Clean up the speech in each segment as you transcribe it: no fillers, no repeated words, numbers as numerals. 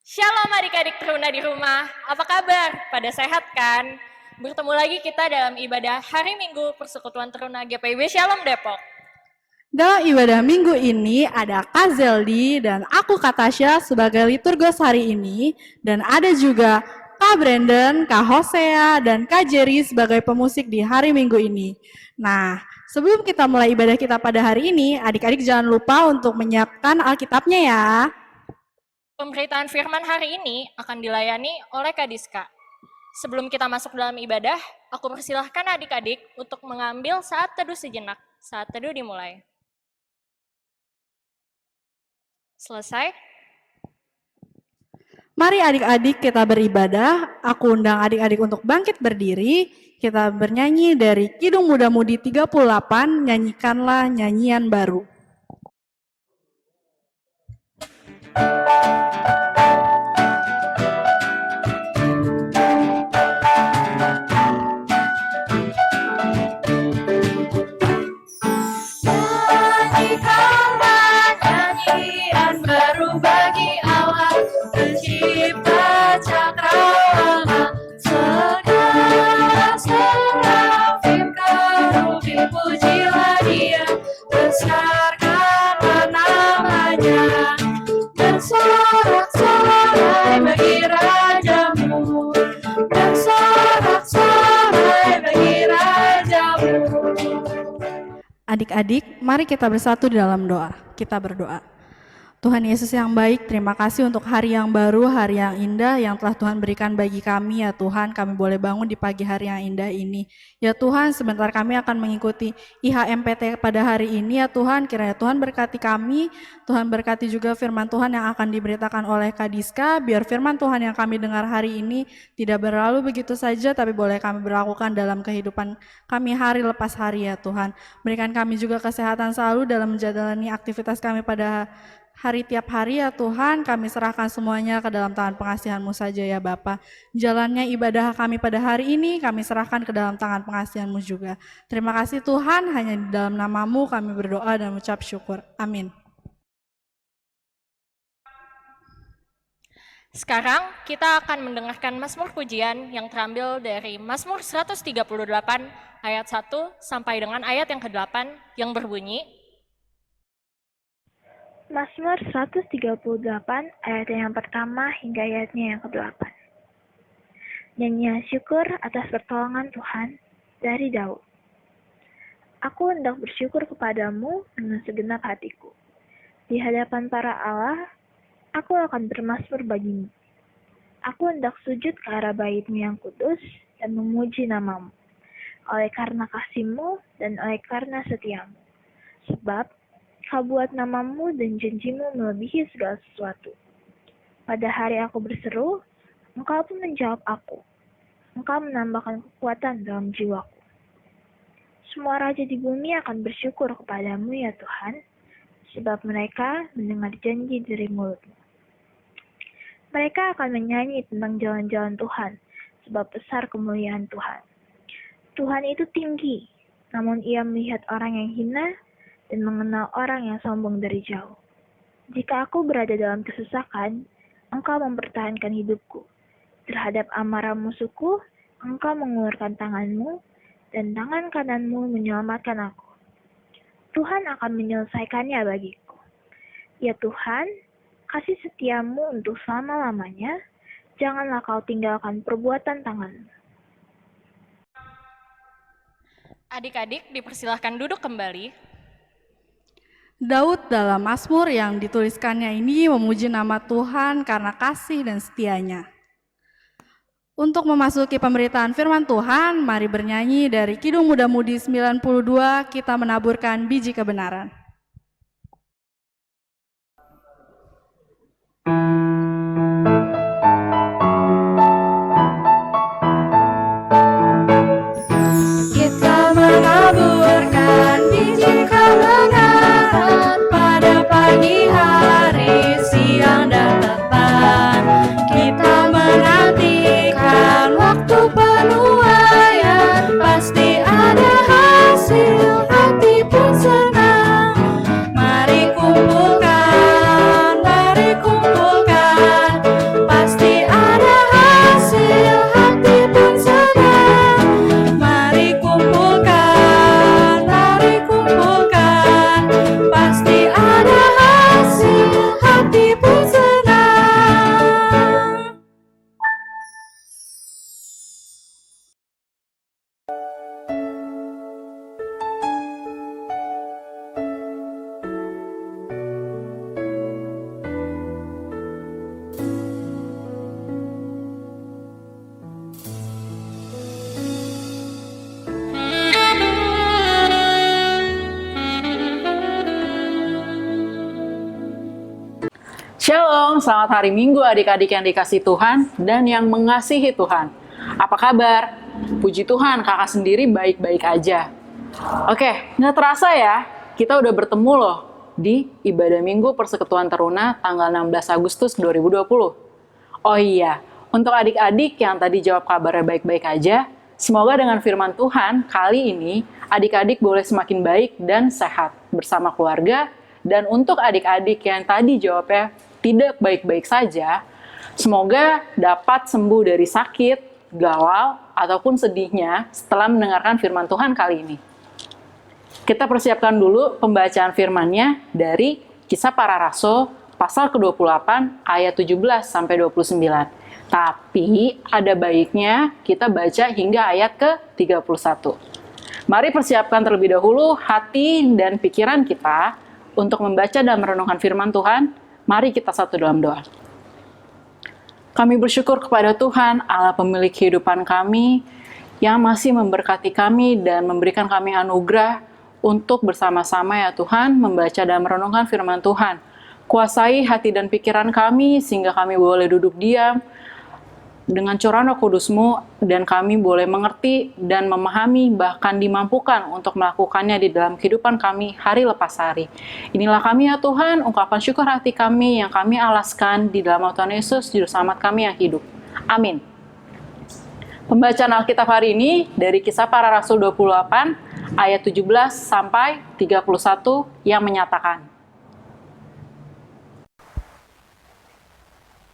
Shalom adik-adik teruna di rumah, apa kabar? Pada sehat kan? Bertemu lagi kita dalam ibadah hari Minggu Persekutuan Teruna GPIB Shalom Depok. Dalam ibadah minggu ini ada Kak Zeldi dan aku Kak Tasya sebagai liturgos hari ini. Dan ada juga Kak Brandon, Kak Hosea, dan Kak Jerry sebagai pemusik di hari minggu ini. Nah, sebelum kita mulai ibadah kita pada hari ini, adik-adik jangan lupa untuk menyiapkan Alkitabnya ya. Pemberitaan firman hari ini akan dilayani oleh Kak Diska. Sebelum kita masuk dalam ibadah, aku persilahkan adik-adik untuk mengambil saat teduh sejenak. Saat teduh dimulai. Selesai? Mari adik-adik kita beribadah. Aku undang adik-adik untuk bangkit berdiri. Kita bernyanyi dari Kidung Muda Mudi 38, Nyanyikanlah Nyanyian Baru. Adik-adik, mari kita bersatu di dalam doa. Kita berdoa. Tuhan Yesus yang baik, terima kasih untuk hari yang baru, hari yang indah yang telah Tuhan berikan bagi kami ya Tuhan. Kami boleh bangun di pagi hari yang indah ini. Ya Tuhan, sebentar kami akan mengikuti IHMPT pada hari ini ya Tuhan. Kiranya Tuhan berkati kami, Tuhan berkati juga firman Tuhan yang akan diberitakan oleh Kak Diska. Biar firman Tuhan yang kami dengar hari ini tidak berlalu begitu saja, tapi boleh kami berlakukan dalam kehidupan kami hari lepas hari ya Tuhan. Berikan kami juga kesehatan selalu dalam menjalani aktivitas kami pada hari tiap hari ya Tuhan. Kami serahkan semuanya ke dalam tangan pengasihan-Mu saja ya Bapa. Jalannya ibadah kami pada hari ini kami serahkan ke dalam tangan pengasihan-Mu juga. Terima kasih Tuhan, hanya di dalam nama-Mu kami berdoa dan mengucap syukur. Amin. Sekarang kita akan mendengarkan Mazmur Pujian yang terambil dari Mazmur 138 ayat 1 sampai dengan ayat yang ke-8 yang berbunyi, Mazmur 138 ayat yang pertama hingga ayatnya yang ke-8. Nyanyian syukur atas pertolongan Tuhan dari Daud. Aku hendak bersyukur kepadamu dengan segenap hatiku. Di hadapan para Allah, aku akan bermazmur bagimu. Aku hendak sujud ke arah bait-Mu yang kudus dan memuji nama-Mu, oleh karena kasih-Mu dan oleh karena setia-Mu. Sebab Kau buat nama-Mu dan janji-Mu melebihi segala sesuatu. Pada hari aku berseru, Engkau pun menjawab aku. Engkau menambahkan kekuatan dalam jiwaku. Semua raja di bumi akan bersyukur kepadamu ya Tuhan, sebab mereka mendengar janji dari mulut-Mu. Mereka akan menyanyi tentang jalan-jalan Tuhan, sebab besar kemuliaan Tuhan. Tuhan itu tinggi, namun Ia melihat orang yang hina, dan mengenal orang yang sombong dari jauh. Jika aku berada dalam kesesakan, Engkau mempertahankan hidupku. Terhadap amarah musuhku, Engkau mengulurkan tangan-Mu, dan tangan kanan-Mu menyelamatkan aku. Tuhan akan menyelesaikannya bagiku. Ya Tuhan, kasih setia-Mu untuk selama-lamanya, janganlah Kau tinggalkan perbuatan tangan-Mu. adik-adik dipersilahkan duduk kembali. Daud dalam Mazmur yang dituliskannya ini memuji nama Tuhan karena kasih dan setianya. Untuk memasuki pemberitaan firman Tuhan, mari bernyanyi dari Kidung Muda Mudi 92, kita menaburkan biji kebenaran. Kita menaburkan biji kebenaran pada pagi hari, siang dan petang. Kita menantikan waktu penuaian, pasti ada hasil, hati pun senang. Mari kumpulkan selamat hari Minggu adik-adik yang dikasihi Tuhan dan yang mengasihi Tuhan. Apa kabar? Puji Tuhan, kakak sendiri baik-baik aja. Oke, nggak terasa ya, kita udah bertemu loh di ibadah Minggu Persekutuan Teruna tanggal 16 Agustus 2020. Oh iya, untuk adik-adik yang tadi jawab kabarnya baik-baik aja, semoga dengan firman Tuhan kali ini adik-adik boleh semakin baik dan sehat bersama keluarga. Dan untuk adik-adik yang tadi jawabnya tidak baik-baik saja, semoga dapat sembuh dari sakit, galau, ataupun sedihnya setelah mendengarkan firman Tuhan kali ini. Kita persiapkan dulu pembacaan firman-Nya dari Kisah Para Rasul pasal ke-28 ayat 17 sampai 29. Tapi ada baiknya kita baca hingga ayat ke-31. Mari persiapkan terlebih dahulu hati dan pikiran kita untuk membaca dan merenungkan firman Tuhan. Mari kita satu dalam doa. Kami bersyukur kepada Tuhan, Allah pemilik kehidupan kami, yang masih memberkati kami dan memberikan kami anugerah untuk bersama-sama ya Tuhan, membaca dan merenungkan firman Tuhan. Kuasai hati dan pikiran kami, sehingga kami boleh duduk diam dengan curahan Roh Kudus-Mu, dan kami boleh mengerti dan memahami, bahkan dimampukan untuk melakukannya di dalam kehidupan kami hari lepas hari. Inilah kami ya Tuhan, ungkapan syukur hati kami yang kami alaskan di dalam nama Tuhan Yesus, Juru Selamat kami yang hidup. Amin. Pembacaan Alkitab hari ini dari Kisah Para Rasul 28 ayat 17 sampai 31 yang menyatakan,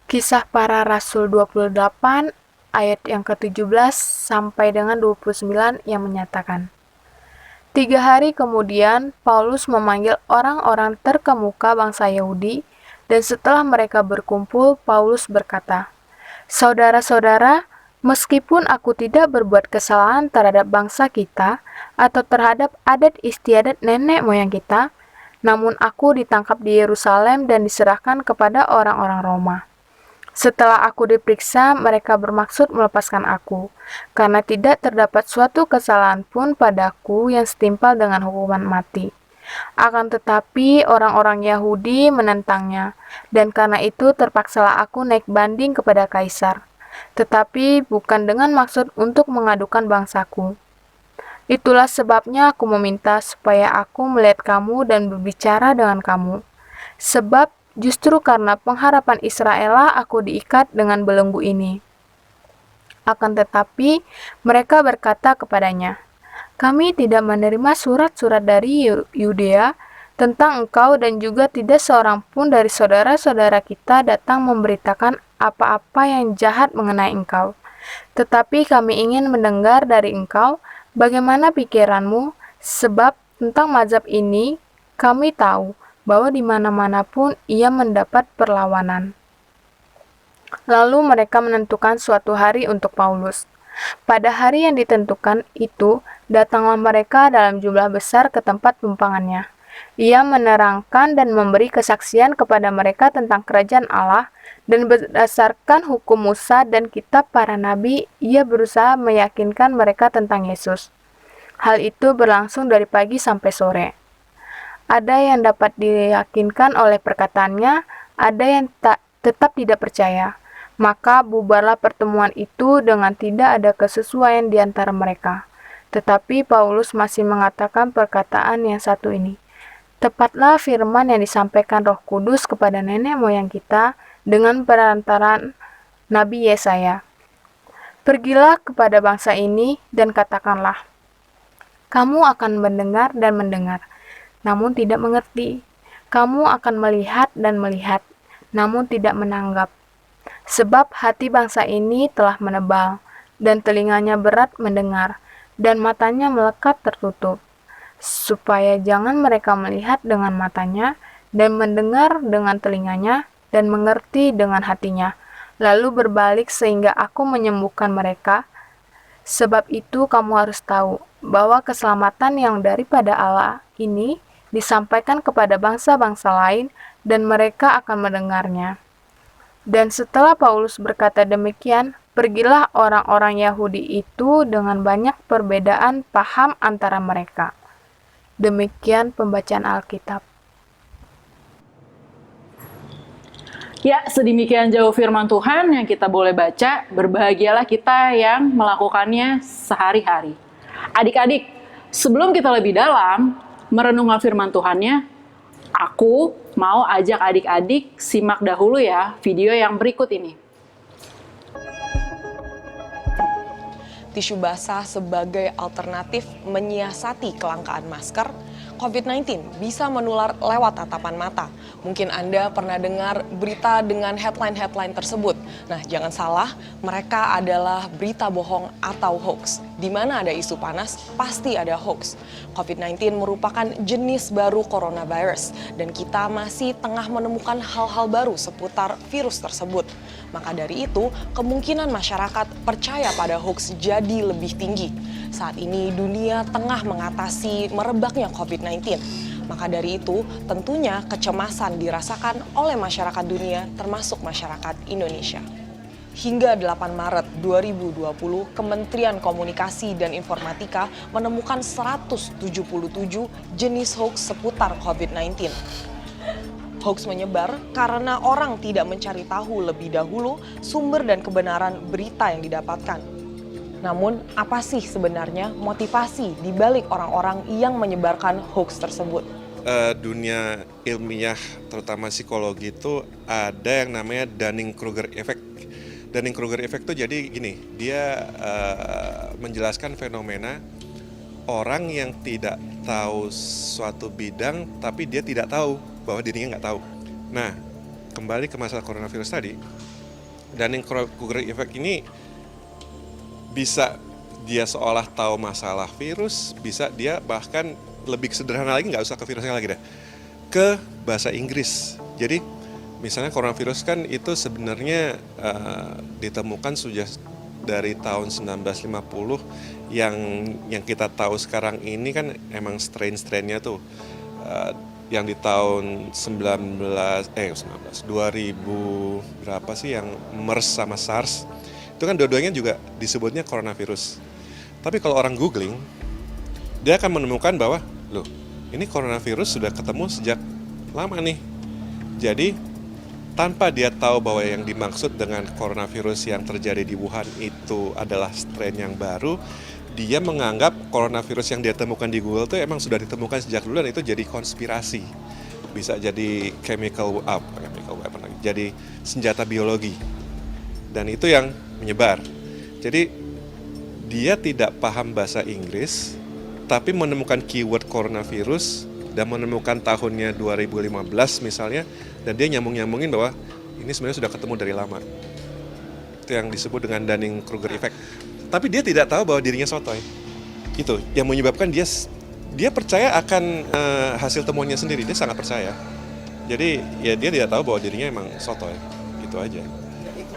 Kisah Para Rasul 28 ayat yang ke-17 sampai dengan 29 yang menyatakan, 3 hari kemudian Paulus memanggil orang-orang terkemuka bangsa Yahudi, dan setelah mereka berkumpul, Paulus berkata, "Saudara-saudara, meskipun aku tidak berbuat kesalahan terhadap bangsa kita atau terhadap adat istiadat nenek moyang kita, namun aku ditangkap di Yerusalem dan diserahkan kepada orang-orang Roma. Setelah aku diperiksa, mereka bermaksud melepaskan aku, karena tidak terdapat suatu kesalahan pun padaku yang setimpal dengan hukuman mati. Akan tetapi orang-orang Yahudi menentangnya, dan karena itu terpaksalah aku naik banding kepada Kaisar, tetapi bukan dengan maksud untuk mengadukan bangsaku. Itulah sebabnya aku meminta supaya aku melihat kamu dan berbicara dengan kamu. Sebab justru karena pengharapan Israel aku diikat dengan belenggu ini." Akan tetapi mereka berkata kepadanya, "Kami tidak menerima surat-surat dari Yudea tentang engkau, dan juga tidak seorang pun dari saudara-saudara kita datang memberitakan apa-apa yang jahat mengenai engkau. Tetapi kami ingin mendengar dari engkau bagaimana pikiranmu, sebab tentang mazhab ini kami tahu bahwa di mana-mana pun ia mendapat perlawanan." Lalu mereka menentukan suatu hari untuk Paulus. Pada hari yang ditentukan itu, datanglah mereka dalam jumlah besar ke tempat tumpangannya. Ia menerangkan dan memberi kesaksian kepada mereka tentang kerajaan Allah, dan berdasarkan hukum Musa dan kitab para nabi, ia berusaha meyakinkan mereka tentang Yesus. Hal itu berlangsung dari pagi sampai sore. Ada yang dapat diyakinkan oleh perkataannya, ada yang tetap tidak percaya. Maka bubarlah pertemuan itu dengan tidak ada kesesuaian di antara mereka. Tetapi Paulus masih mengatakan perkataan yang satu ini, "Tepatlah firman yang disampaikan Roh Kudus kepada nenek moyang kita dengan perantaraan Nabi Yesaya. Pergilah kepada bangsa ini dan katakanlah, kamu akan mendengar dan mendengar, namun tidak mengerti. Kamu akan melihat dan melihat, namun tidak menanggap. Sebab hati bangsa ini telah menebal, dan telinganya berat mendengar, dan matanya melekat tertutup, supaya jangan mereka melihat dengan matanya, dan mendengar dengan telinganya, dan mengerti dengan hatinya, lalu berbalik sehingga aku menyembuhkan mereka. Sebab itu kamu harus tahu bahwa keselamatan yang daripada Allah ini disampaikan kepada bangsa-bangsa lain, dan mereka akan mendengarnya." Dan setelah Paulus berkata demikian, pergilah orang-orang Yahudi itu dengan banyak perbedaan paham antara mereka. Demikian pembacaan Alkitab. Ya, sedemikian jauh firman Tuhan yang kita boleh baca, berbahagialah kita yang melakukannya sehari-hari. Adik-adik, sebelum kita lebih dalam merenungkan firman Tuhannya, aku mau ajak adik-adik simak dahulu ya video yang berikut ini. Tisu basah sebagai alternatif menyiasati kelangkaan masker, COVID-19 bisa menular lewat tatapan mata. Mungkin Anda pernah dengar berita dengan headline-headline tersebut. Nah, jangan salah, mereka adalah berita bohong atau hoax. Di mana ada isu panas, pasti ada hoax. COVID-19 merupakan jenis baru coronavirus, dan kita masih tengah menemukan hal-hal baru seputar virus tersebut. Maka dari itu, kemungkinan masyarakat percaya pada hoax jadi lebih tinggi. Saat ini dunia tengah mengatasi merebaknya COVID-19. Maka dari itu, tentunya kecemasan dirasakan oleh masyarakat dunia termasuk masyarakat Indonesia. Hingga 8 Maret 2020, Kementerian Komunikasi dan Informatika menemukan 177 jenis hoax seputar COVID-19. Hoax menyebar karena orang tidak mencari tahu lebih dahulu sumber dan kebenaran berita yang didapatkan. Namun, apa sih sebenarnya motivasi di balik orang-orang yang menyebarkan hoax tersebut? Dunia ilmiah, terutama psikologi itu ada yang namanya Dunning-Kruger effect. Dunning-Kruger effect itu jadi gini, dia menjelaskan fenomena orang yang tidak tahu suatu bidang, tapi dia tidak tahu bahwa dirinya nggak tahu. Nah, kembali ke masalah coronavirus tadi, Dunning-Kruger effect ini bisa dia seolah tahu masalah virus, bisa dia bahkan lebih sederhana lagi, nggak usah ke virusnya lagi deh, ke bahasa Inggris. Jadi misalnya coronavirus kan itu sebenarnya ditemukan sudah dari tahun 1950, yang kita tahu sekarang ini kan emang strain-strainnya tuh yang di tahun 2000 berapa sih yang MERS sama SARS. Itu kan dua-duanya juga disebutnya coronavirus. Tapi kalau orang googling, dia akan menemukan bahwa, loh, ini coronavirus sudah ketemu sejak lama nih. Jadi, tanpa dia tahu bahwa yang dimaksud dengan coronavirus yang terjadi di Wuhan itu adalah strain yang baru, dia menganggap coronavirus yang dia temukan di Google itu emang sudah ditemukan sejak dulu, dan itu jadi konspirasi. Bisa jadi chemical weapon, jadi senjata biologi. Dan itu yang menyebar. Jadi dia tidak paham bahasa Inggris, tapi menemukan keyword coronavirus dan menemukan tahunnya 2015 misalnya, dan dia nyambung-nyambungin bahwa ini sebenarnya sudah ketemu dari lama. Itu yang disebut dengan Dunning-Kruger effect. Tapi dia tidak tahu bahwa dirinya sotoy. Itu yang menyebabkan dia percaya akan hasil temuannya sendiri. Dia sangat percaya. Jadi ya dia tidak tahu bahwa dirinya emang sotoy. Gitu aja.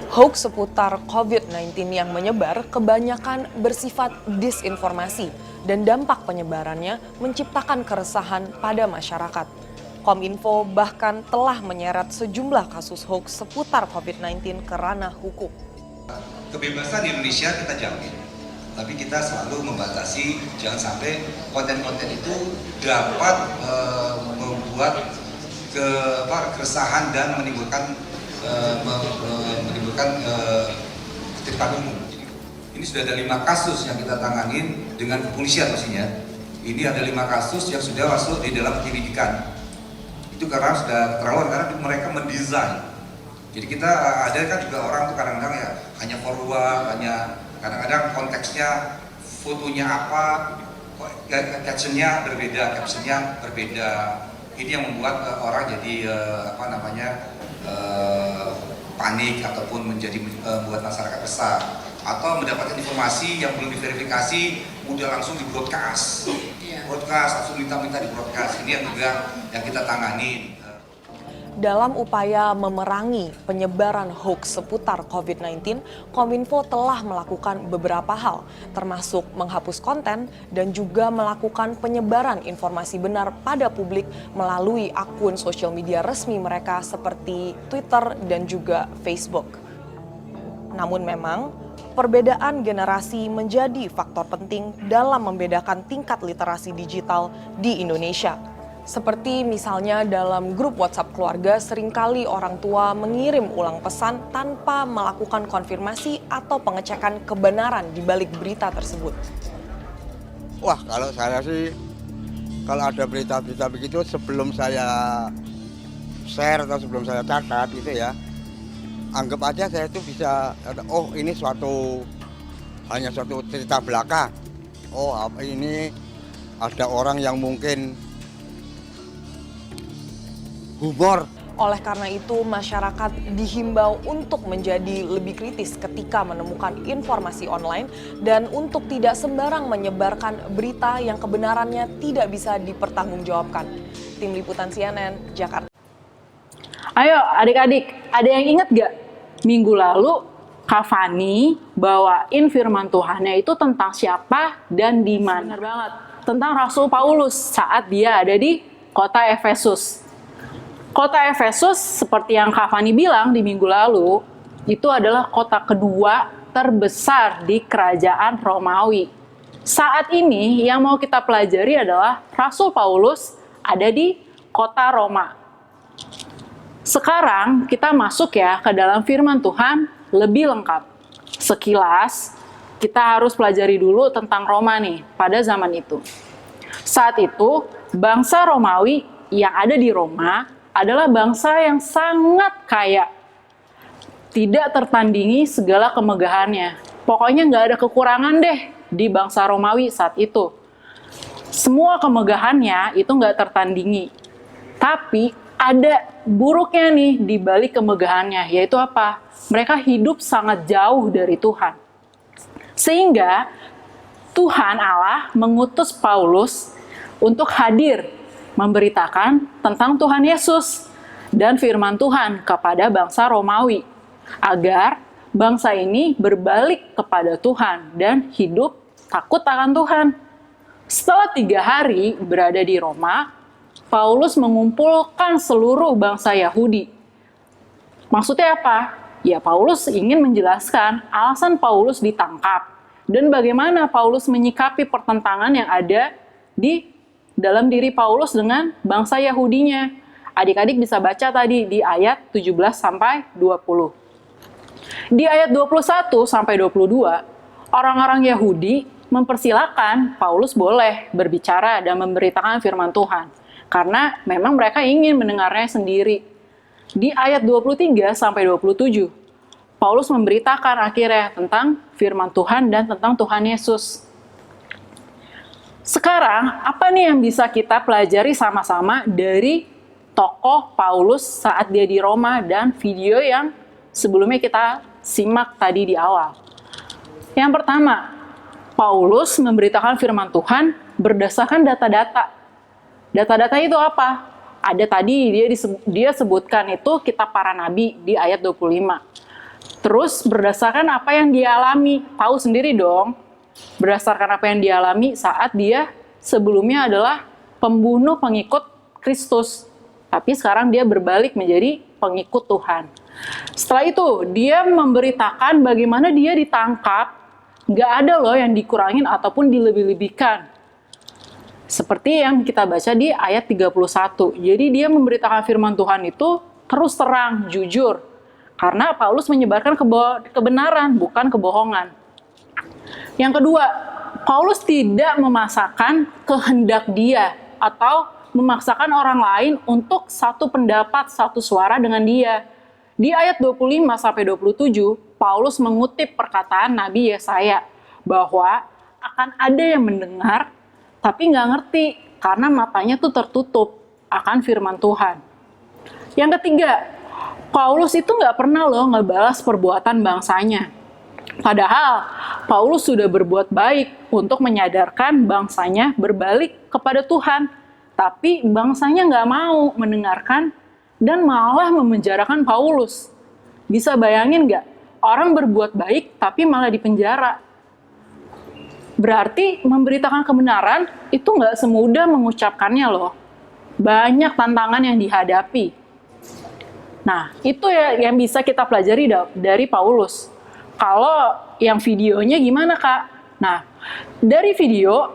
Hoax seputar COVID-19 yang menyebar kebanyakan bersifat disinformasi, dan dampak penyebarannya menciptakan keresahan pada masyarakat. Kominfo bahkan telah menyeret sejumlah kasus hoax seputar COVID-19 ke ranah hukum. Kebebasan di Indonesia kita jamin, tapi kita selalu membatasi jangan sampai konten-konten itu dapat membuat keresahan dan menimbulkan ketertiban umum. Ini sudah ada 5 kasus yang kita tanganin dengan kepolisian pastinya. Ini ada 5 kasus yang sudah masuk di dalam penyelidikan. Itu karena sudah terlalu, karena mereka mendesain. Jadi kita ada kan juga orang tuh kadang-kadang ya hanya forward, hanya kadang-kadang konteksnya fotonya apa, captionnya berbeda. Ini yang membuat orang jadi panik ataupun membuat masyarakat resah, atau mendapatkan informasi yang belum diverifikasi udah langsung di broadcast, langsung minta di broadcast. Ini yang juga yang kita tangani. Dalam upaya memerangi penyebaran hoax seputar COVID-19, Kominfo telah melakukan beberapa hal, termasuk menghapus konten dan juga melakukan penyebaran informasi benar pada publik melalui akun sosial media resmi mereka seperti Twitter dan juga Facebook. Namun memang, perbedaan generasi menjadi faktor penting dalam membedakan tingkat literasi digital di Indonesia. Seperti misalnya dalam grup WhatsApp keluarga, seringkali orang tua mengirim ulang pesan tanpa melakukan konfirmasi atau pengecekan kebenaran di balik berita tersebut. Wah, kalau saya sih, kalau ada berita-berita begitu sebelum saya share atau sebelum saya catat gitu ya, anggap aja saya itu bisa, oh ini hanya suatu cerita belaka. Oh apa ini ada orang yang mungkin humor. Oleh karena itu, masyarakat dihimbau untuk menjadi lebih kritis ketika menemukan informasi online dan untuk tidak sembarang menyebarkan berita yang kebenarannya tidak bisa dipertanggungjawabkan. Tim Liputan CNN, Jakarta. Ayo adik-adik, ada yang ingat gak? Minggu lalu Kak Fani bawain firman Tuhannya itu tentang siapa dan di mana. Benar banget. Tentang Rasul Paulus saat dia ada di kota Efesus. Kota Efesus, seperti yang Kak Fani bilang di minggu lalu, itu adalah kota kedua terbesar di kerajaan Romawi. Saat ini yang mau kita pelajari adalah Rasul Paulus ada di kota Roma. Sekarang kita masuk ya ke dalam firman Tuhan lebih lengkap. Sekilas, kita harus pelajari dulu tentang Roma nih pada zaman itu. Saat itu, bangsa Romawi yang ada di Roma adalah bangsa yang sangat kaya. Tidak tertandingi segala kemegahannya. Pokoknya nggak ada kekurangan deh di bangsa Romawi saat itu. Semua kemegahannya itu nggak tertandingi. Tapi ada buruknya nih di balik kemegahannya, yaitu apa? Mereka hidup sangat jauh dari Tuhan. Sehingga Tuhan Allah mengutus Paulus untuk hadir memberitakan tentang Tuhan Yesus dan firman Tuhan kepada bangsa Romawi, agar bangsa ini berbalik kepada Tuhan dan hidup takut akan Tuhan. Setelah 3 hari berada di Roma, Paulus mengumpulkan seluruh bangsa Yahudi. Maksudnya apa? Ya, Paulus ingin menjelaskan alasan Paulus ditangkap dan bagaimana Paulus menyikapi pertentangan yang ada di dalam diri Paulus dengan bangsa Yahudinya. Adik-adik bisa baca tadi di ayat 17 sampai 20. Di ayat 21 sampai 22, orang-orang Yahudi mempersilahkan Paulus boleh berbicara dan memberitakan firman Tuhan, karena memang mereka ingin mendengarnya sendiri. Di ayat 23 sampai 27, Paulus memberitakan akhirnya tentang firman Tuhan dan tentang Tuhan Yesus. Sekarang, apa nih yang bisa kita pelajari sama-sama dari tokoh Paulus saat dia di Roma dan video yang sebelumnya kita simak tadi di awal? Yang pertama, Paulus memberitakan firman Tuhan berdasarkan data-data. Data-data itu apa? Ada tadi dia sebutkan itu kitab para nabi di ayat 25. Terus berdasarkan apa yang dia alami, tahu sendiri dong. Berdasarkan apa yang dialami saat dia sebelumnya adalah pembunuh pengikut Kristus. Tapi sekarang dia berbalik menjadi pengikut Tuhan. Setelah itu, dia memberitakan bagaimana dia ditangkap. Nggak ada loh yang dikurangin ataupun dilebih-lebihkan. Seperti yang kita baca di ayat 31. Jadi dia memberitakan firman Tuhan itu terus terang, jujur. Karena Paulus menyebarkan kebenaran, bukan kebohongan. Yang kedua, Paulus tidak memaksakan kehendak dia atau memaksakan orang lain untuk satu pendapat, satu suara dengan dia. Di ayat 25-27, Paulus mengutip perkataan Nabi Yesaya bahwa akan ada yang mendengar tapi nggak ngerti karena matanya tuh tertutup akan firman Tuhan. Yang ketiga, Paulus itu nggak pernah loh ngebalas perbuatan bangsanya. Padahal Paulus sudah berbuat baik untuk menyadarkan bangsanya berbalik kepada Tuhan. Tapi bangsanya nggak mau mendengarkan dan malah memenjarakan Paulus. Bisa bayangin nggak? Orang berbuat baik tapi malah dipenjara. Berarti memberitakan kebenaran itu nggak semudah mengucapkannya loh. Banyak tantangan yang dihadapi. Nah, itu ya yang bisa kita pelajari dari Paulus. Kalau yang videonya gimana, Kak? Nah, dari video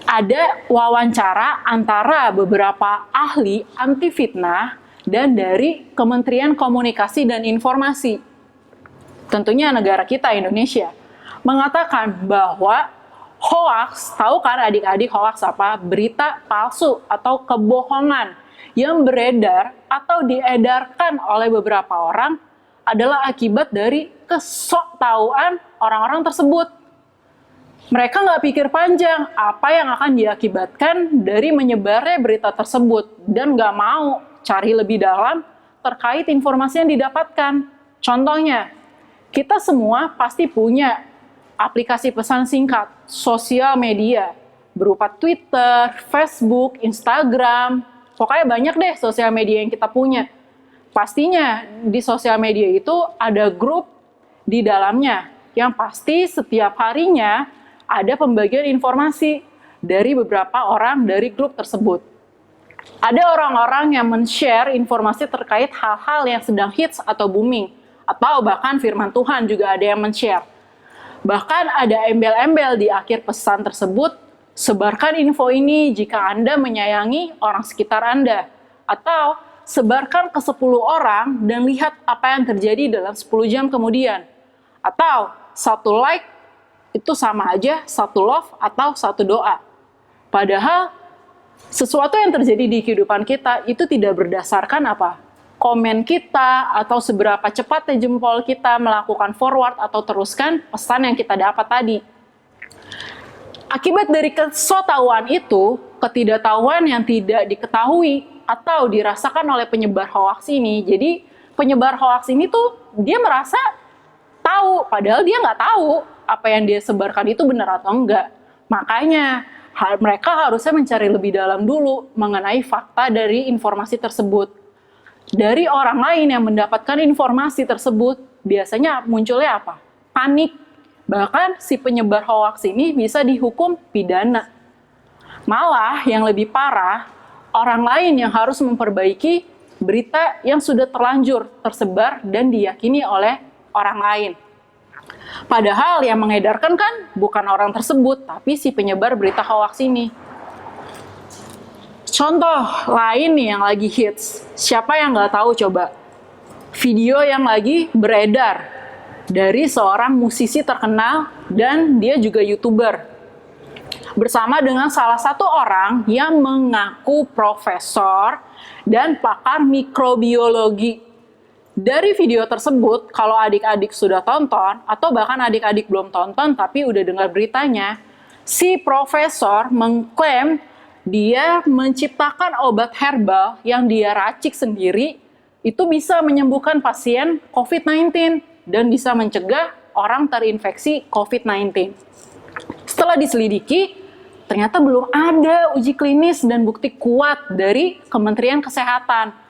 ada wawancara antara beberapa ahli anti fitnah dan dari Kementerian Komunikasi dan Informasi. Tentunya negara kita, Indonesia, mengatakan bahwa hoax, tahu kan adik-adik hoax apa? Berita palsu atau kebohongan yang beredar atau diedarkan oleh beberapa orang adalah akibat dari kesoktahuan orang-orang tersebut. Mereka nggak pikir panjang apa yang akan diakibatkan dari menyebarnya berita tersebut dan nggak mau cari lebih dalam terkait informasi yang didapatkan. Contohnya, kita semua pasti punya aplikasi pesan singkat, sosial media, berupa Twitter, Facebook, Instagram, pokoknya banyak deh sosial media yang kita punya. Pastinya di sosial media itu ada grup di dalamnya, yang pasti setiap harinya ada pembagian informasi dari beberapa orang dari grup tersebut. Ada orang-orang yang men-share informasi terkait hal-hal yang sedang hits atau booming, atau bahkan firman Tuhan juga ada yang men-share. Bahkan ada embel-embel di akhir pesan tersebut, sebarkan info ini jika Anda menyayangi orang sekitar Anda, atau sebarkan ke 10 orang dan lihat apa yang terjadi dalam 10 jam kemudian. Atau satu like itu sama aja satu love atau satu doa. Padahal sesuatu yang terjadi di kehidupan kita itu tidak berdasarkan apa? Komen kita atau seberapa cepatnya jempol kita melakukan forward atau teruskan pesan yang kita dapat tadi. Akibat dari kesoktahuan itu, ketidaktahuan yang tidak diketahui atau dirasakan oleh penyebar hoaks ini. Jadi penyebar hoaks ini tuh dia merasa tahu, padahal dia nggak tahu apa yang dia sebarkan itu benar atau enggak. Makanya mereka harusnya mencari lebih dalam dulu mengenai fakta dari informasi tersebut. Dari orang lain yang mendapatkan informasi tersebut, biasanya munculnya apa? Panik. Bahkan si penyebar hoaks ini bisa dihukum pidana. Malah yang lebih parah, orang lain yang harus memperbaiki berita yang sudah terlanjur tersebar dan diyakini oleh orang lain. Padahal yang mengedarkan kan bukan orang tersebut, tapi si penyebar berita hoaks ini. Contoh lain nih yang lagi hits, siapa yang nggak tahu coba? Video yang lagi beredar dari seorang musisi terkenal dan dia juga YouTuber. Bersama dengan salah satu orang yang mengaku profesor dan pakar mikrobiologi. Dari video tersebut, kalau adik-adik sudah tonton, atau bahkan adik-adik belum tonton tapi udah dengar beritanya, si profesor mengklaim dia menciptakan obat herbal yang dia racik sendiri, itu bisa menyembuhkan pasien COVID-19 dan bisa mencegah orang terinfeksi COVID-19. Setelah diselidiki, ternyata belum ada uji klinis dan bukti kuat dari Kementerian Kesehatan.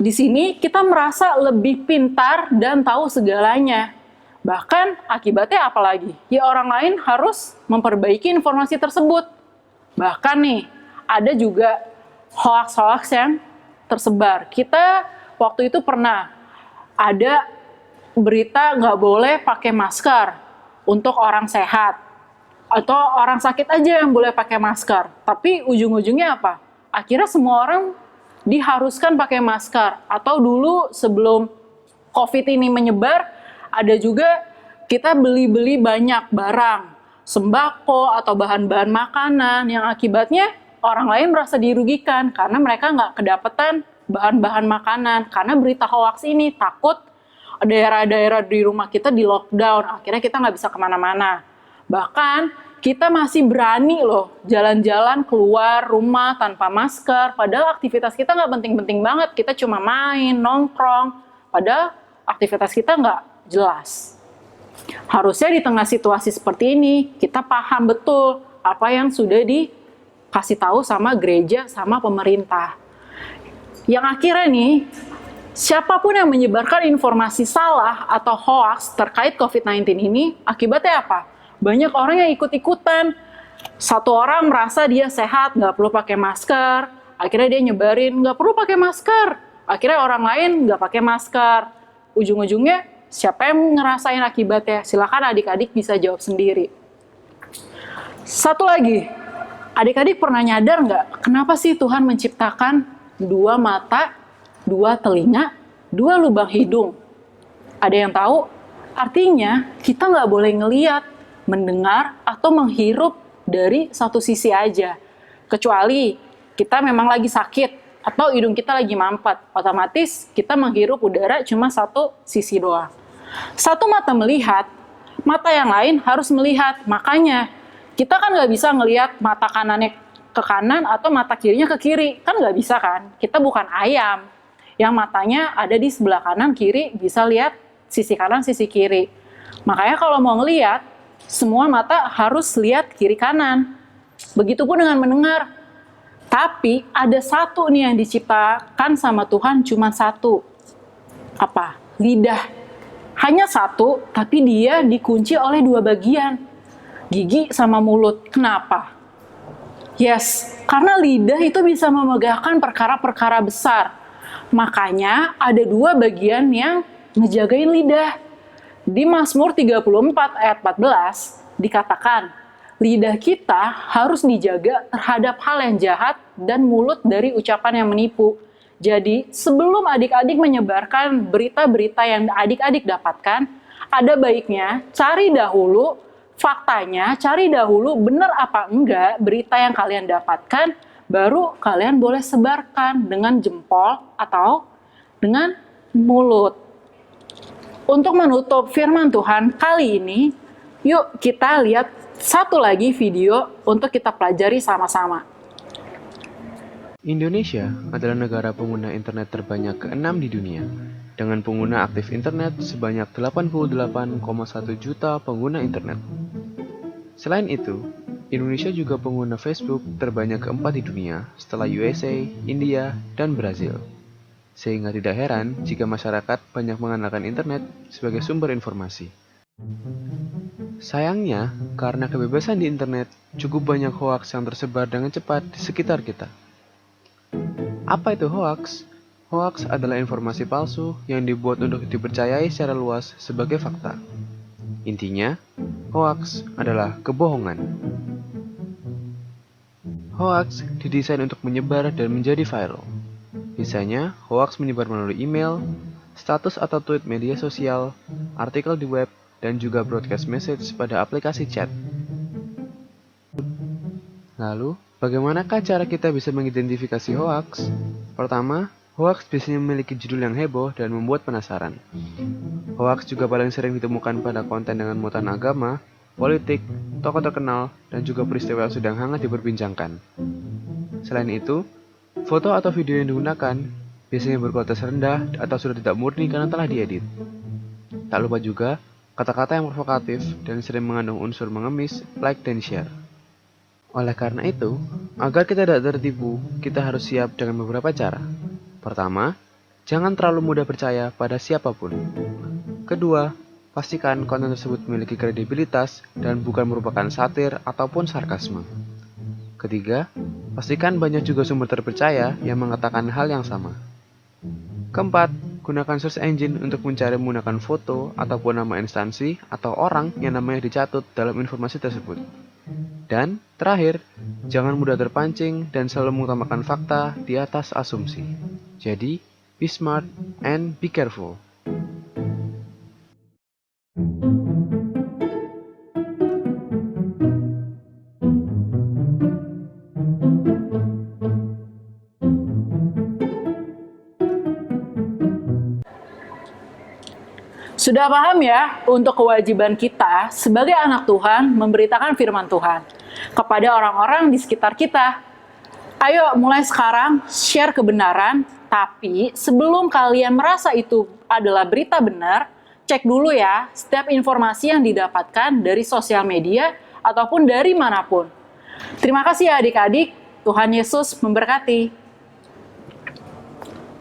Di sini kita merasa lebih pintar dan tahu segalanya. Bahkan akibatnya apa lagi? Ya orang lain harus memperbaiki informasi tersebut. Bahkan nih, ada juga hoax-hoax yang tersebar. Kita waktu itu pernah ada berita nggak boleh pakai masker untuk orang sehat. Atau orang sakit aja yang boleh pakai masker. Tapi ujung-ujungnya apa? Akhirnya semua orang diharuskan pakai masker. Atau dulu sebelum COVID ini menyebar, ada juga kita beli-beli banyak barang, sembako atau bahan-bahan makanan yang akibatnya orang lain merasa dirugikan karena mereka nggak kedapetan bahan-bahan makanan. Karena berita hoax ini takut daerah-daerah di rumah kita di lockdown, akhirnya kita nggak bisa kemana-mana. Bahkan kita masih berani loh jalan-jalan keluar rumah tanpa masker, padahal aktivitas kita nggak penting-penting banget, kita cuma main, nongkrong, padahal aktivitas kita nggak jelas. Harusnya di tengah situasi seperti ini, kita paham betul apa yang sudah dikasih tahu sama gereja, sama pemerintah. Yang akhirnya nih, siapapun yang menyebarkan informasi salah atau hoax terkait COVID-19 ini, akibatnya apa? Banyak orang yang ikut-ikutan. Satu orang merasa dia sehat, nggak perlu pakai masker. Akhirnya dia nyebarin, nggak perlu pakai masker. Akhirnya orang lain nggak pakai masker. Ujung-ujungnya, siapa yang ngerasain akibatnya? Silakan adik-adik bisa jawab sendiri. Satu lagi, Adik-adik pernah nyadar nggak, kenapa sih Tuhan menciptakan 2 mata, 2 telinga, 2 lubang hidung? Ada yang tahu? Artinya, kita nggak boleh ngeliat, mendengar, atau menghirup dari satu sisi aja. Kecuali kita memang lagi sakit, atau hidung kita lagi mampet. Otomatis kita menghirup udara cuma satu sisi doang. Satu mata melihat, mata yang lain harus melihat. Makanya, kita kan nggak bisa ngelihat mata kanannya ke kanan atau mata kirinya ke kiri. Kan nggak bisa kan? Kita bukan ayam yang matanya ada di sebelah kanan, kiri, bisa lihat sisi kanan, sisi kiri. Makanya kalau mau ngelihat, semua mata harus lihat kiri kanan. Begitupun dengan mendengar. Tapi ada satu nih yang diciptakan sama Tuhan, cuma satu. Apa? Lidah. Hanya satu, tapi dia dikunci oleh 2 bagian. Gigi sama mulut. Kenapa? Yes, karena lidah itu bisa memegahkan perkara-perkara besar. Makanya ada 2 bagian yang ngejagain lidah. Di Mazmur 34 ayat 14 dikatakan, lidah kita harus dijaga terhadap hal yang jahat dan mulut dari ucapan yang menipu. Jadi, sebelum adik-adik menyebarkan berita-berita yang adik-adik dapatkan, ada baiknya cari dahulu faktanya, cari dahulu benar apa enggak berita yang kalian dapatkan, baru kalian boleh sebarkan dengan jempol atau dengan mulut. Untuk menutup firman Tuhan kali ini, yuk kita lihat satu lagi video untuk kita pelajari sama-sama. Indonesia adalah negara pengguna internet terbanyak ke-6 di dunia, dengan pengguna aktif internet sebanyak 88,1 juta pengguna internet. Selain itu, Indonesia juga pengguna Facebook terbanyak ke-4 di dunia setelah USA, India, dan Brazil. Sehingga tidak heran jika masyarakat banyak mengandalkan internet sebagai sumber informasi. Sayangnya, karena kebebasan di internet, cukup banyak hoaks yang tersebar dengan cepat di sekitar kita. Apa itu hoaks? Hoaks adalah informasi palsu yang dibuat untuk dipercayai secara luas sebagai fakta. Intinya, hoaks adalah kebohongan. Hoaks didesain untuk menyebar dan menjadi viral. Misalnya, hoaks menyebar melalui email, status atau tweet media sosial, artikel di web, dan juga broadcast message pada aplikasi chat. Lalu, bagaimanakah cara kita bisa mengidentifikasi hoaks? Pertama, hoaks biasanya memiliki judul yang heboh dan membuat penasaran. Hoaks juga paling sering ditemukan pada konten dengan muatan agama, politik, tokoh terkenal, dan juga peristiwa yang sedang hangat diperbincangkan. Selain itu, foto atau video yang digunakan biasanya berkualitas rendah atau sudah tidak murni karena telah diedit. Tak lupa juga, kata-kata yang provokatif dan sering mengandung unsur mengemis, like dan share. Oleh karena itu, agar kita tidak tertipu, kita harus siap dengan beberapa cara. Pertama, jangan terlalu mudah percaya pada siapapun. Kedua, pastikan konten tersebut memiliki kredibilitas dan bukan merupakan satir ataupun sarkasme. Ketiga, pastikan banyak juga sumber terpercaya yang mengatakan hal yang sama. Keempat, gunakan search engine untuk mencari menggunakan foto ataupun nama instansi atau orang yang namanya dicatut dalam informasi tersebut. Dan terakhir, jangan mudah terpancing dan selalu mengutamakan fakta di atas asumsi. Jadi, be smart and be careful. Sudah paham ya untuk kewajiban kita sebagai anak Tuhan memberitakan firman Tuhan kepada orang-orang di sekitar kita. Ayo mulai sekarang share kebenaran, tapi sebelum kalian merasa itu adalah berita benar, cek dulu ya setiap informasi yang didapatkan dari sosial media ataupun dari manapun. Terima kasih ya adik-adik, Tuhan Yesus memberkati.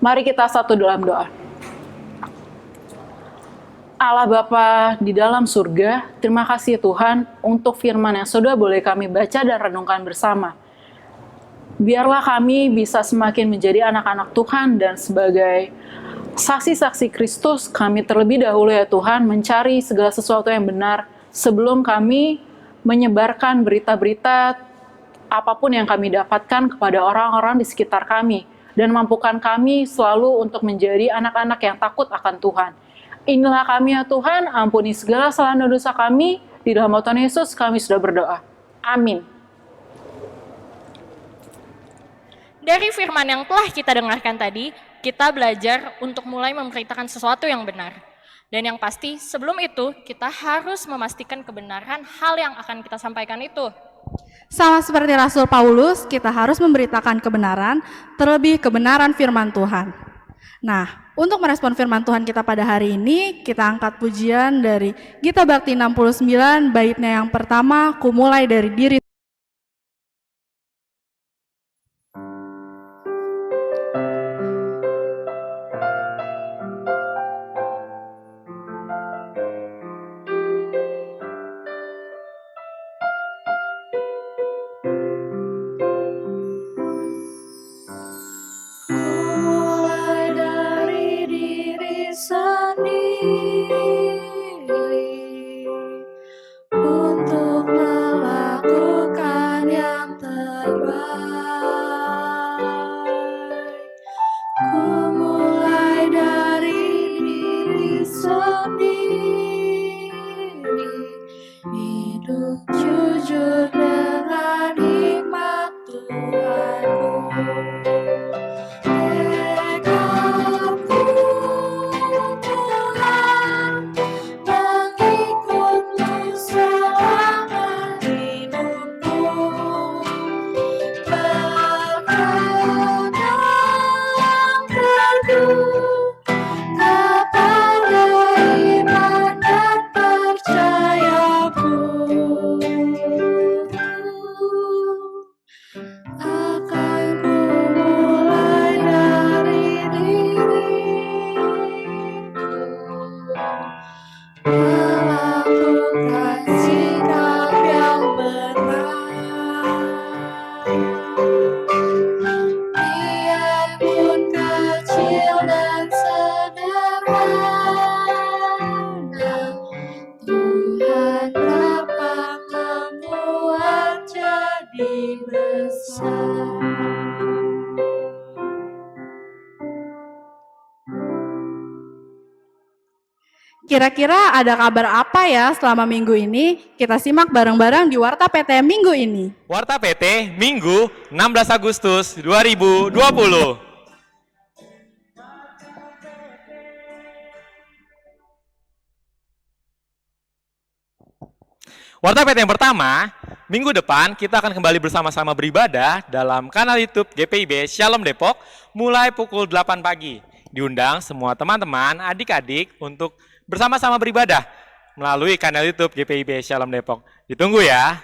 Mari kita satu dalam doa. Allah Bapa di dalam surga, terima kasih Tuhan untuk firman yang sudah boleh kami baca dan renungkan bersama. Biarlah kami bisa semakin menjadi anak-anak Tuhan dan sebagai saksi-saksi Kristus, kami terlebih dahulu ya Tuhan mencari segala sesuatu yang benar sebelum kami menyebarkan berita-berita apapun yang kami dapatkan kepada orang-orang di sekitar kami, dan mampukan kami selalu untuk menjadi anak-anak yang takut akan Tuhan. Inilah kami ya Tuhan, ampuni segala kesalahan dan dosa kami, di dalam nama Tuhan Yesus kami sudah berdoa. Amin. Dari firman yang telah kita dengarkan tadi, kita belajar untuk mulai memberitakan sesuatu yang benar. Dan yang pasti, sebelum itu, kita harus memastikan kebenaran hal yang akan kita sampaikan itu. Sama seperti Rasul Paulus, kita harus memberitakan kebenaran, terlebih kebenaran firman Tuhan. Nah, untuk merespon firman Tuhan kita pada hari ini, kita angkat pujian dari Gita Bakti 69, baitnya yang pertama, ku mulai dari diri. Mulai dari diri sendiri untuk melakukan yang terbaik. Ku mulai dari diri sendiri, hidup jujur dengan hikmat Tuhanku. Tekadku Tuhan, mengikutmu selama hidupku. Berpegang teguh kepada iman dan percayaku. Akan ku mulai dari diriku, melakukan sikap yang benar. Biarpun kecil dan sederhana, Tuhan dapat membuat jadi besar. Kira-kira ada kabar apa ya selama minggu ini? Kita simak bareng-bareng di Warta PT minggu ini. Warta PT Minggu 16 Agustus 2020. Warta PT yang pertama, minggu depan kita akan kembali bersama-sama beribadah dalam kanal YouTube GPIB Shalom Depok mulai pukul 8 pagi. Diundang semua teman-teman, adik-adik untuk bersama-sama beribadah melalui kanal YouTube GPIB Shalom Depok. Ditunggu ya.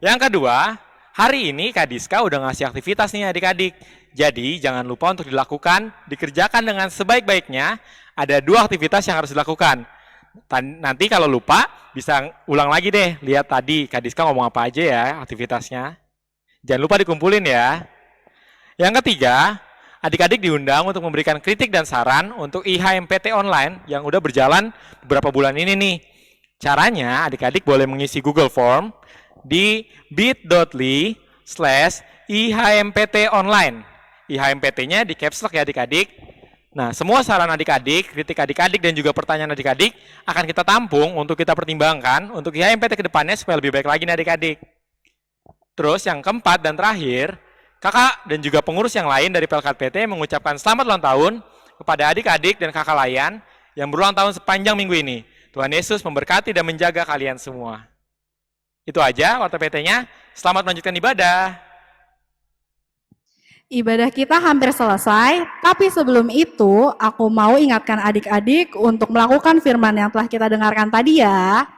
Yang kedua, hari ini Kadiska udah ngasih aktivitas nih adik-adik. Jadi jangan lupa untuk dilakukan, dikerjakan dengan sebaik-baiknya. Ada 2 aktivitas yang harus dilakukan. Nanti kalau lupa bisa ulang lagi deh. Lihat tadi Kadiska ngomong apa aja ya aktivitasnya. Jangan lupa dikumpulin ya. Yang ketiga, adik-adik diundang untuk memberikan kritik dan saran untuk IHMPT online yang udah berjalan beberapa bulan ini nih. Caranya adik-adik boleh mengisi Google Form di bit.ly/IHMPT online. IHMPT-nya di caps lock ya adik-adik. Nah, semua saran adik-adik, kritik adik-adik dan juga pertanyaan adik-adik akan kita tampung untuk kita pertimbangkan untuk IHMPT ke depannya supaya lebih baik lagi nih adik-adik. Terus yang keempat dan terakhir, kakak dan juga pengurus yang lain dari PLKT PT mengucapkan selamat ulang tahun kepada adik-adik dan kakak layan yang berulang tahun sepanjang minggu ini. Tuhan Yesus memberkati dan menjaga kalian semua. Itu aja Warta PT-nya. Selamat melanjutkan ibadah. Ibadah kita hampir selesai, tapi sebelum itu aku mau ingatkan adik-adik untuk melakukan firman yang telah kita dengarkan tadi ya.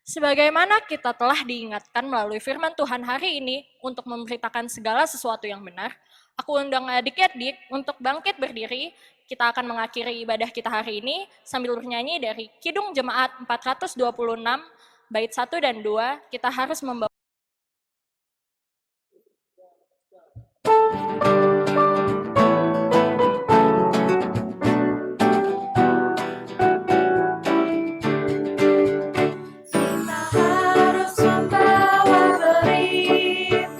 Sebagaimana kita telah diingatkan melalui firman Tuhan hari ini untuk memberitakan segala sesuatu yang benar, aku undang adik-adik untuk bangkit berdiri. Kita akan mengakhiri ibadah kita hari ini sambil bernyanyi dari Kidung Jemaat 426, bait 1 dan 2, kita harus membawa Kita harus membawa berita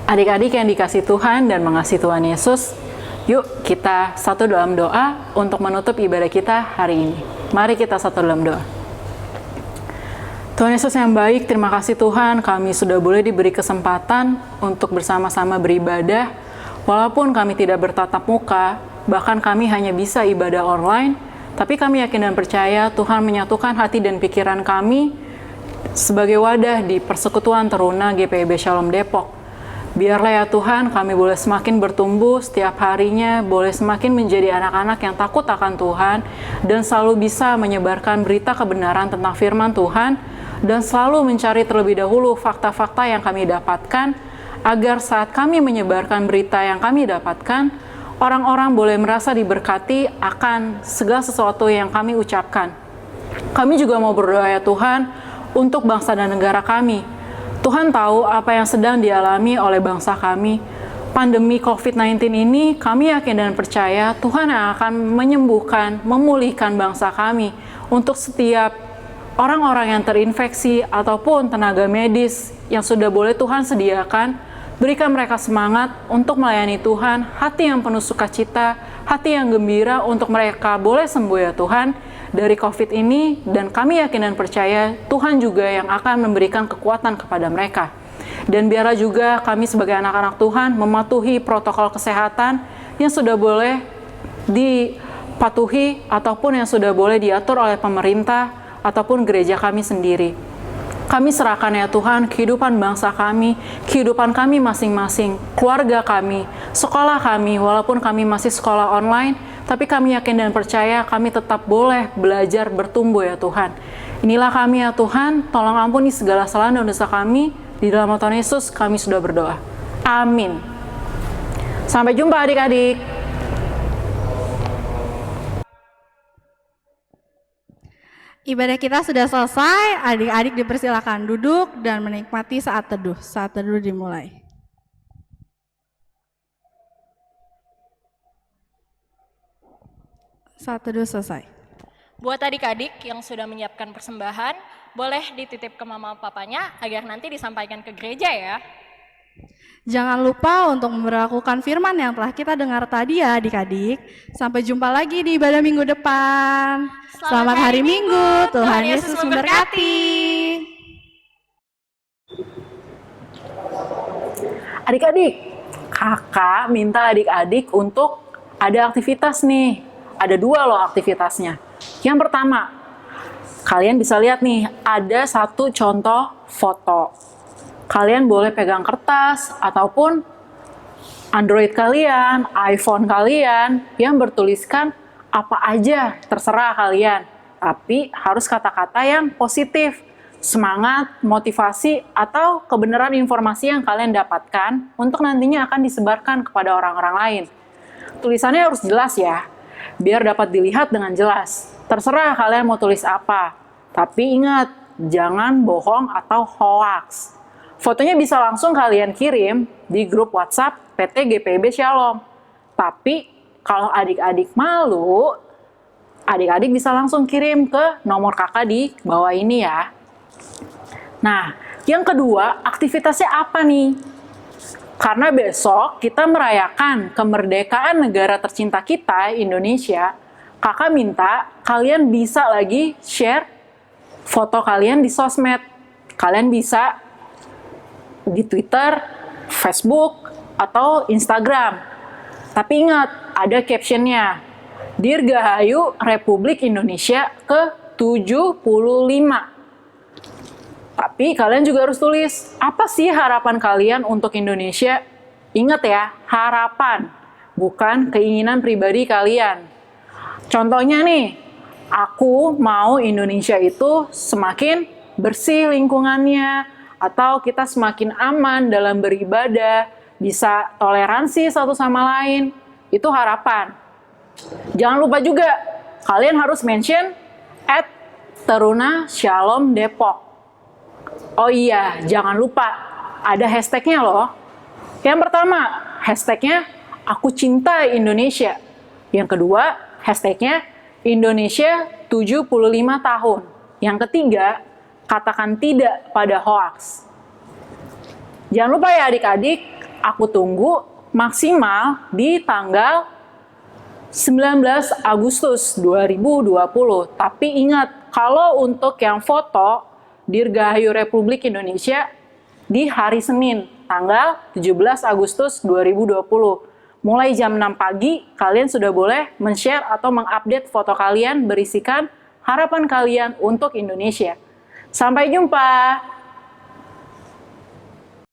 Adik-adik yang dikasih Tuhan dan mengasihi Tuhan Yesus, yuk kita satu dalam doa untuk menutup ibadah kita hari ini. Mari kita satu dalam doa. Tuhan Yesus yang baik, terima kasih Tuhan, kami sudah boleh diberi kesempatan untuk bersama-sama beribadah, walaupun kami tidak bertatap muka, bahkan kami hanya bisa ibadah online, tapi kami yakin dan percaya Tuhan menyatukan hati dan pikiran kami sebagai wadah di persekutuan teruna GPIB Shalom Depok. Biarlah ya Tuhan, kami boleh semakin bertumbuh setiap harinya, boleh semakin menjadi anak-anak yang takut akan Tuhan, dan selalu bisa menyebarkan berita kebenaran tentang firman Tuhan, dan selalu mencari terlebih dahulu fakta-fakta yang kami dapatkan, agar saat kami menyebarkan berita yang kami dapatkan, orang-orang boleh merasa diberkati akan segala sesuatu yang kami ucapkan. Kami juga mau berdoa ya Tuhan, untuk bangsa dan negara kami. Tuhan tahu apa yang sedang dialami oleh bangsa kami. Pandemi COVID-19 ini, kami yakin dan percaya Tuhan yang akan menyembuhkan, memulihkan bangsa kami. Untuk setiap orang-orang yang terinfeksi ataupun tenaga medis yang sudah boleh Tuhan sediakan, berikan mereka semangat untuk melayani Tuhan, hati yang penuh sukacita, hati yang gembira untuk mereka boleh sembuh ya Tuhan dari COVID ini, dan kami yakin dan percaya Tuhan juga yang akan memberikan kekuatan kepada mereka. Dan biarlah juga kami sebagai anak-anak Tuhan mematuhi protokol kesehatan yang sudah boleh dipatuhi ataupun yang sudah boleh diatur oleh pemerintah ataupun gereja kami sendiri. Kami serahkan ya Tuhan kehidupan bangsa kami, kehidupan kami masing-masing, keluarga kami, sekolah kami, walaupun kami masih sekolah online, tapi kami yakin dan percaya kami tetap boleh belajar bertumbuh ya Tuhan. Inilah kami ya Tuhan, tolong ampuni segala kesalahan dan dosa kami, di dalam nama Tuhan Yesus kami sudah berdoa. Amin. Sampai jumpa adik-adik. Ibadah kita sudah selesai, adik-adik dipersilakan duduk dan menikmati saat teduh. Saat teduh dimulai. Saat teduh selesai. Buat adik-adik yang sudah menyiapkan persembahan, boleh dititip ke mama papanya agar nanti disampaikan ke gereja ya. Jangan lupa untuk memperlakukan firman yang telah kita dengar tadi ya adik-adik. Sampai jumpa lagi di ibadah minggu depan. Selamat hari Minggu, Tuhan Yesus memberkati. Adik-adik, kakak minta adik-adik untuk ada aktivitas nih. Ada 2 loh aktivitasnya. Yang pertama, kalian bisa lihat nih, ada 1 contoh foto. Kalian boleh pegang kertas ataupun Android kalian, iPhone kalian yang bertuliskan apa aja, terserah kalian. Tapi harus kata-kata yang positif, semangat, motivasi, atau kebenaran informasi yang kalian dapatkan untuk nantinya akan disebarkan kepada orang-orang lain. Tulisannya harus jelas ya, biar dapat dilihat dengan jelas. Terserah kalian mau tulis apa, tapi ingat, jangan bohong atau hoax. Fotonya bisa langsung kalian kirim di grup WhatsApp PT GPIB Shalom. Tapi kalau adik-adik malu, adik-adik bisa langsung kirim ke nomor kakak di bawah ini ya. Nah, yang kedua, aktivitasnya apa nih? Karena besok kita merayakan kemerdekaan negara tercinta kita, Indonesia, kakak minta kalian bisa lagi share foto kalian di sosmed. Kalian bisa di Twitter, Facebook, atau Instagram. Tapi ingat, ada captionnya. Dirgahayu Republik Indonesia ke-75. Tapi kalian juga harus tulis, apa sih harapan kalian untuk Indonesia? Ingat ya, harapan, bukan keinginan pribadi kalian. Contohnya nih, aku mau Indonesia itu semakin bersih lingkungannya, atau kita semakin aman dalam beribadah, bisa toleransi satu sama lain, itu harapan. Jangan lupa juga, kalian harus mention @Teruna Shalom Depok. Oh iya, jangan lupa, ada hashtagnya loh. Yang pertama, hashtagnya Aku Cinta Indonesia. Yang kedua, hashtagnya Indonesia 75 tahun. Yang ketiga, katakan tidak pada hoaks. Jangan lupa ya adik-adik, aku tunggu maksimal di tanggal 19 Agustus 2020. Tapi ingat, kalau untuk yang foto Dirgahayu Republik Indonesia di hari Senin, tanggal 17 Agustus 2020. Mulai jam 6 pagi, kalian sudah boleh men-share atau mengupdate foto kalian berisikan harapan kalian untuk Indonesia. Sampai jumpa!